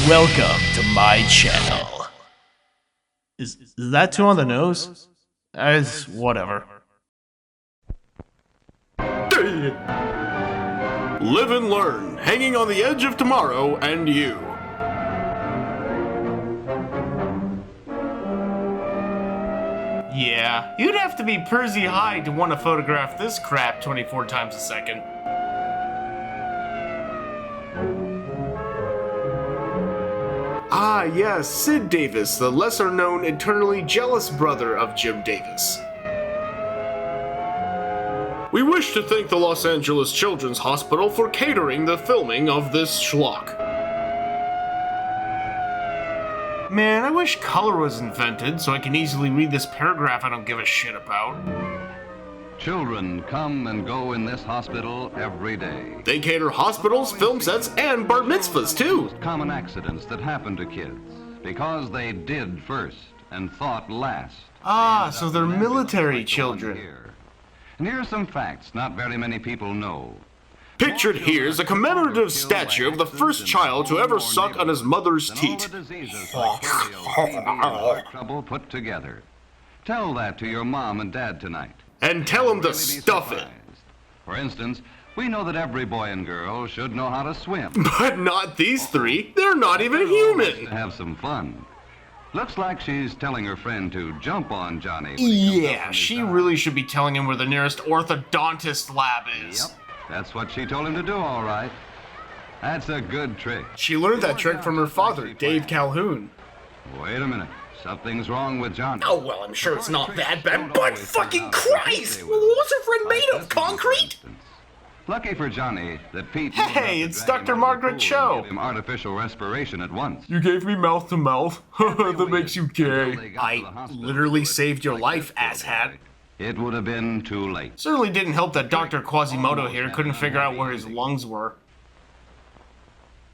Welcome to my channel. Is that too on the nose? It's whatever. Live and learn, hanging on the edge of tomorrow and you. Yeah, you'd have to be Percy high to want to photograph this crap 24 times a second. Ah, yes, Sid Davis, the lesser-known, eternally jealous brother of Jim Davis. We wish to thank the Los Angeles Children's Hospital for catering the filming of this schlock. Man, I wish color was invented so I can easily read this paragraph I don't give a shit about. Children come and go in this hospital every day. They cater hospitals, film sets, and bar mitzvahs, too. Common accidents that happen to kids because they did first and thought last. Ah, so they're military children. And here are some facts not very many people know. Pictured here is a commemorative statue of the first child to ever suck on his mother's teat. Trouble put together. Tell that to your mom and dad tonight. And tell them to stuff it. For instance, we know that every boy and girl should know how to swim. But not these three. They're not even human. Have some fun. Looks like she's telling her friend to jump on Johnny. Yeah, she really should be telling him where the nearest orthodontist lab is. Yep, that's what she told him to do, all right. That's a good trick. She learned that trick from her father, Dave Calhoun. Wait a minute. Something's wrong with Johnny. Oh, well, I'm sure it's not that bad, but fucking Christ! What's her friend made of, concrete? Lucky for Johnny that Pete... Hey, it's Dr. Margaret Cho. Gave him artificial respiration at once. You gave me mouth to mouth. That makes you gay. I literally saved your life, asshat. It would have been too late. Certainly didn't help that Dr. Quasimodo here couldn't figure out where his lungs were.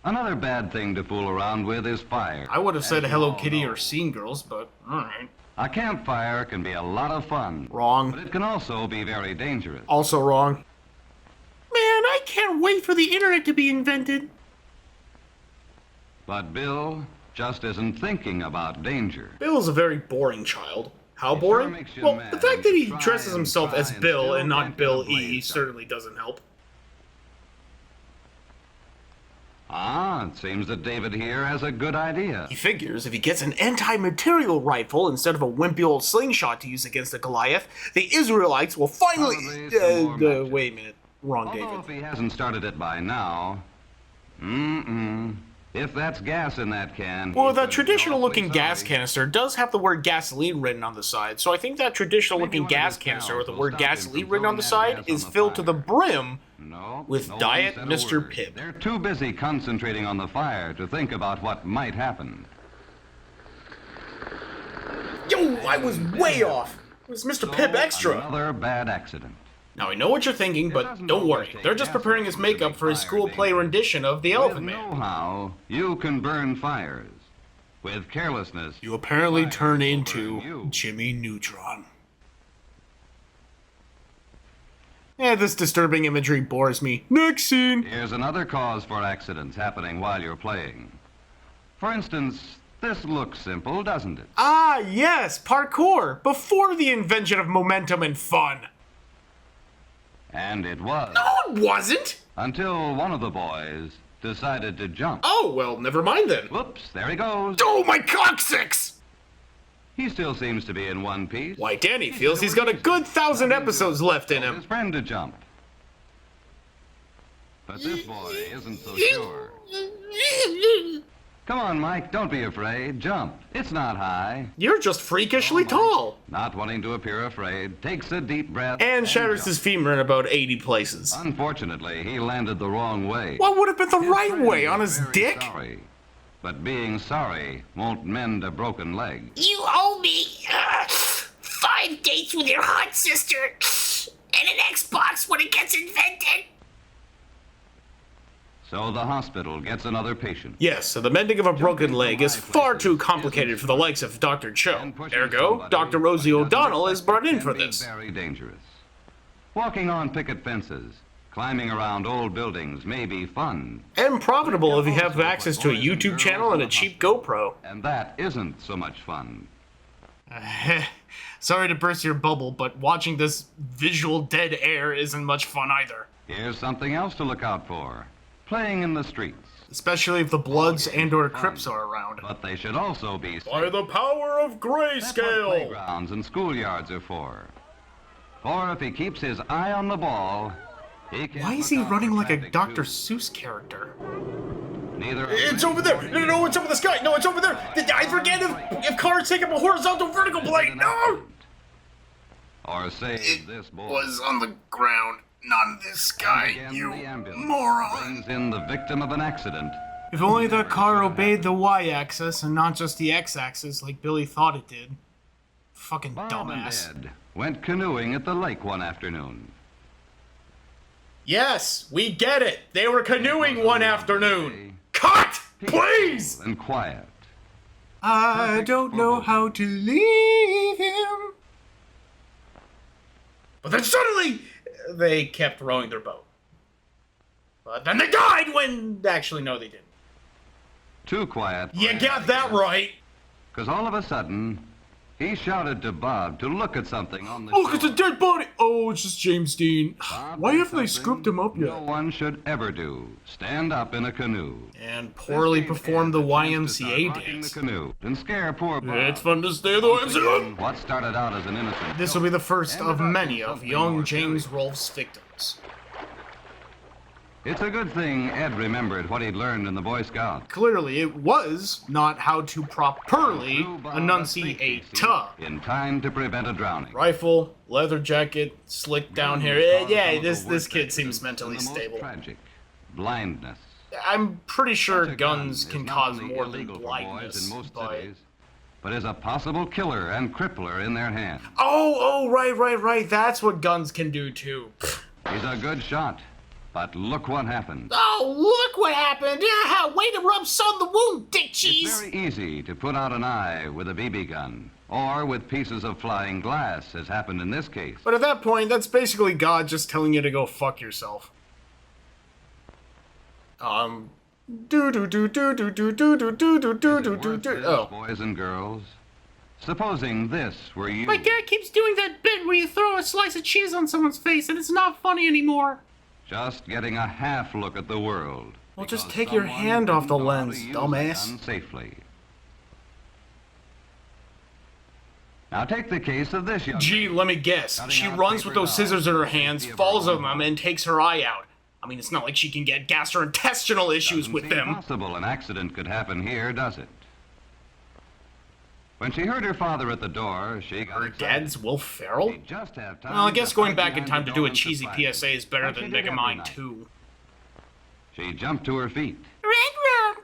Another bad thing to fool around with is fire. I would have said Hello Kitty or Scene Girls, but alright. A campfire can be a lot of fun. Wrong. But it can also be very dangerous. Also wrong. Man, I can't wait for the internet to be invented. But Bill just isn't thinking about danger. Bill is a very boring child. How boring? Well, the fact that he dresses himself as Bill and not Bill E. certainly doesn't help. Ah, it seems that David here has a good idea. He figures if he gets an anti-material rifle instead of a wimpy old slingshot to use against the Goliath, the Israelites will finally... wait a minute. Wrong, Although David. if he hasn't started it by now... If that's gas in that can... Well, that traditional-looking gas canister does have the word gasoline written on the side, so I think that traditional-looking gas canister with the word gasoline written on the side is filled to the brim with Diet Mr. Pibb. They're too busy concentrating on the fire to think about what might happen. Yo, I was way off. It was Mr. Pibb Extra. Another bad accident. Now, I know what you're thinking, but don't worry. They're just preparing his makeup for his school play rendition of The Elephant With Man. know-how, you can burn fires. With carelessness, You apparently turn into Jimmy Neutron. This disturbing imagery bores me. Next scene! here's another cause for accidents happening while you're playing. For instance, this looks simple, doesn't it? Ah, yes, parkour, before the invention of momentum and fun. And it was. No, it wasn't! Until one of the boys decided to jump. Oh, well, never mind then. Whoops, there he goes. Oh, my coccyx! He still seems to be in one piece. Why, Danny feels he's got a good 1,000 episodes left in His him. friend to jump. But this boy isn't so sure. Come on, Mike, don't be afraid. Jump. It's not high. You're just freakishly tall. Not wanting to appear afraid, takes a deep breath And shatters his jumps. femur in about 80 places. Unfortunately, he landed the wrong way. What would have been the right friend way, is on his very dick? Sorry. But being sorry won't mend a broken leg. You owe me 5 dates with your hot sister and an Xbox when it gets invented. So the hospital gets another patient. Yes, so the mending of a broken leg is far too complicated for the likes of Dr. Cho. Ergo, Dr. Rosie O'Donnell is brought in for Can be this. Very dangerous. Walking on picket fences, Climbing around old buildings may be fun. And profitable if you have access to a YouTube channel and a cheap GoPro. And that isn't so much fun. Sorry to burst your bubble, but watching this visual dead air isn't much fun either. Here's something else to look out for. Playing in the streets. Especially if the Bloods and or Crips are around. But they should also be safe. By the power of That's what grayscale! playgrounds and schoolyards are for. Or if he keeps his eye on the ball, he can. Why is he running like a Dr. Seuss character? Neither. It's over there! No, it's over the sky! No, it's over there! I forget if cars take up a horizontal vertical plane! No! Or save this boy. Was on the ground, not in the sky, Again, you the ambulance moron! brings in the victim of an accident. If only that car obeyed the Y-axis and not just the X-axis like Billy thought it did. Fucking Bob dumbass. and Ed went canoeing at the lake one afternoon. Yes, we get it! They were canoeing one afternoon! Cut! Please! And quiet. I don't know how to leave him. But then suddenly, they kept rowing their boat. But then they died when... Actually, no, they didn't. Too quiet. You got that right. Because all of a sudden, he shouted to Bob to look at something on the Oh, shore. it's a dead body! Oh, it's just James Dean. Bob Why did haven't they something scooped him up yet? No one should ever do. Stand up in a canoe. And poorly performed the YMCA Rocking the dance. canoe and scare poor Bob. It's fun to stay the YMCA. What started out as an innocent This will be the first of many of young James Rolfe's victims. It's a good thing Ed remembered what he'd learned in the Boy Scouts. Clearly, it was not how to properly enunciate In time to prevent a drowning. rifle, leather jacket, slick down hair. Yeah, this kid seems mentally And the most stable. Tragic. Blindness. I'm pretty sure Such a guns gun can is not cause only more than illegal for boys blindness. in most But... cities, but is a possible killer and crippler in their hands. Oh, right. That's what guns can do too. He's a good shot, but look what happened. Oh, look what happened! Ah, way to rub salt in the wound, dick It's cheese! very easy to put out an eye with a BB gun, or with pieces of flying glass, as happened in this case. But at that point, that's basically God just telling you to go fuck yourself. Oh. Boys and girls, supposing this were you. My dad keeps doing that bit where you throw a slice of cheese on someone's face and it's not funny anymore. Just getting a half look at the world. Well, just because take your someone hand off the didn't know how to lens, use dumbass. a gun safely. Now take the case of this young Gee, let me guess. She runs with those scissors in her hands, falls on them, and takes her eye out. I mean, it's not like she can get gastrointestinal issues with them. Possible an accident could happen here, does it? When she heard her father at the door, she got Her excited. dad's Will Ferrell? She'd just have time Well, I guess to going hide back in behind time the to do door a and cheesy surprise PSA is better like she than did every Megamind night. 2. She jumped to her feet. Red room.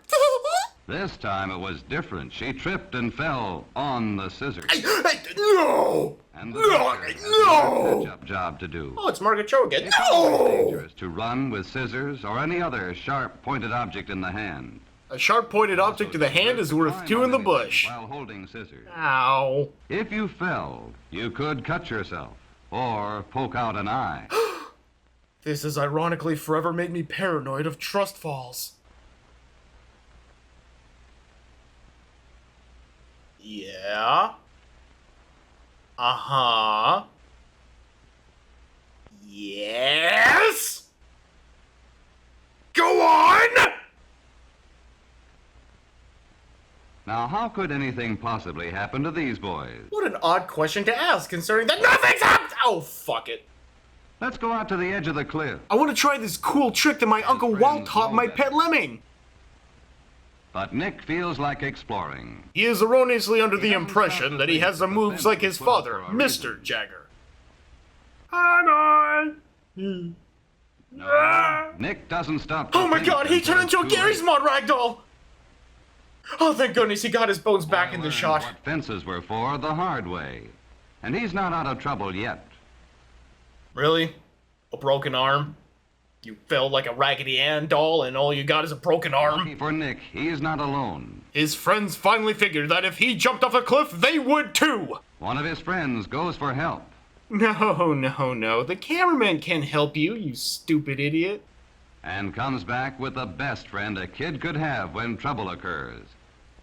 This time it was different. She tripped and fell on the scissors. No! And the No! doctor had No! a catch-up job to do. Oh, it's Margaret Cho again. It's always No! dangerous to run with scissors or any other sharp-pointed object in the hand. A sharp-pointed object to the hand is worth two in the bush. While holding scissors. Ow. If you fell, you could cut yourself or poke out an eye. This has ironically forever made me paranoid of trust falls. Yeah. Uh-huh. Yes! Go on! Now, how could anything possibly happen to these boys? What an odd question to ask, considering that nothing's happened! Oh, fuck it. Let's go out to the edge of the cliff. I want to try this cool trick that my Uncle Walt taught my pet lemming. But Nick feels like exploring. He is erroneously under the impression that he has the moves like his father, Mr. Jagger. Hang on! Nick doesn't stop. Oh my to god, think he turned into a until Gary's too Mod ragdoll! Oh, thank goodness he got his bones late. back in the Learned shot. What fences were for the hard way. And he's not out of trouble yet. Really? A broken arm? You fell like a Raggedy Ann doll and all you got is a broken arm? Lucky for Nick, he's not alone. His friends finally figured that if he jumped off a cliff, they would too! One of his friends goes for help. No. The cameraman can't help you, you stupid idiot. And comes back with the best friend a kid could have when trouble occurs.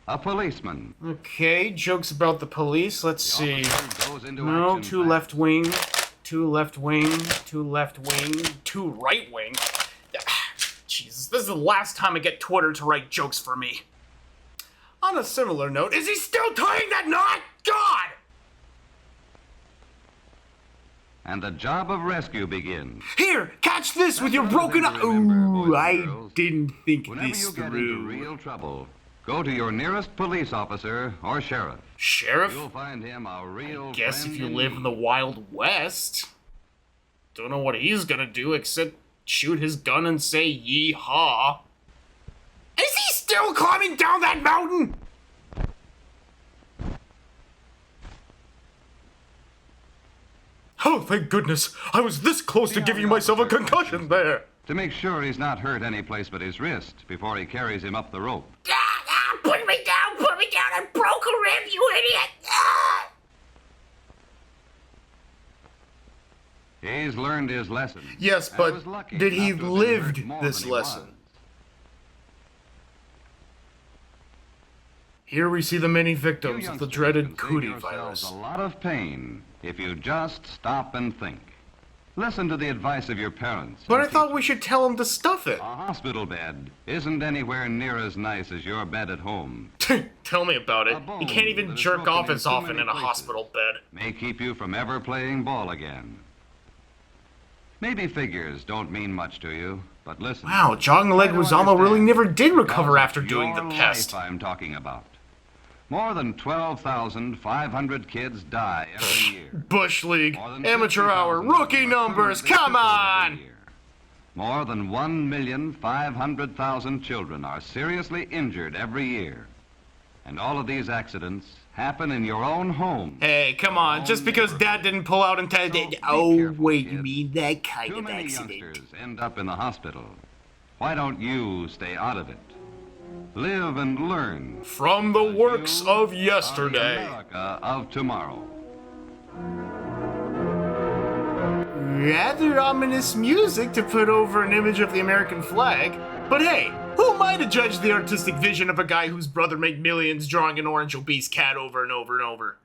A policeman. Okay, jokes about the police. Let's see. Goes into No, action two fast. left wing, two left wing, two left wing, two right wing. Jesus, this is the last time I get Twitter to write jokes for me. On a similar note, is he still tying that knot? God! And the job of rescue begins. Here, catch this with your That's another broken thing eye. to remember, boys Ooh, and I girls. didn't think Whenever this you get into through. real trouble, go to your nearest police officer or sheriff. Sheriff? You'll find him a real Guess friend if you live in the indeed. Wild West. Don't know what he's gonna do except shoot his gun and say yee-haw. Is he still climbing down that mountain? Oh, thank goodness. I was this close to See how giving the myself a officer concussion functions there. To make sure he's not hurt any place but his wrist before he carries him up the rope. Put me down, I broke a rib, you idiot! He's learned his lesson. Yes, and but was lucky did he not to have been lived hurt more this than he lesson? was. Here we see the many You victims of the youngsters dreaded can save cootie yourselves virus. a lot of pain if you just stop and think. Listen to the advice of your parents. But and I thought teachers. we should tell him to stuff it. A hospital bed isn't anywhere near as nice as your bed at home. Tell me about it. A bone He can't even that is jerk broken off in as too often many in a places. hospital bed. May keep you from ever playing ball again. Maybe figures don't mean much to you, but listen. Wow, John Try to Leguizamo really understand. never did recover Because after it's doing the your pest. life I'm talking about. More than 12,500 kids die every year. Bush League, More than amateur hour, 50,000 rookie are numbers, permanently come crippled on! every year. More than 1,500,000 children are seriously injured every year. And all of these accidents happen in your own home. Hey, come on, just because Dad didn't pull out and tell be Oh, careful, wait, you kids. mean that kind Too of many accident. youngsters end up in the hospital. Why don't you stay out of it? Live and learn. From the works You of are the yesterday. America of tomorrow. Rather ominous music to put over an image of the American flag. But hey, who am I to judge the artistic vision of a guy whose brother made millions drawing an orange obese cat over and over and over?